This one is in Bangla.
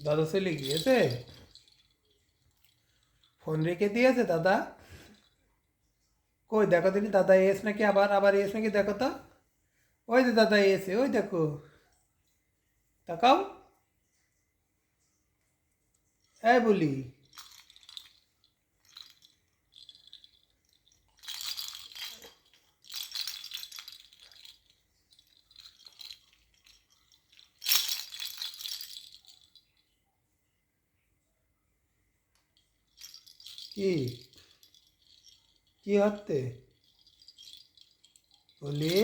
দাদা চলে গিয়েছে? ফোন রেখে দিয়েছে দাদা? কই দেখো দেখি, দাদা এস নাকি, আবার আবার এস নাকি, দেখো তো। ওই যে দাদা এসে, ওই দেখো, তাকাও। এই বলি, কি কি হচ্ছে বলি?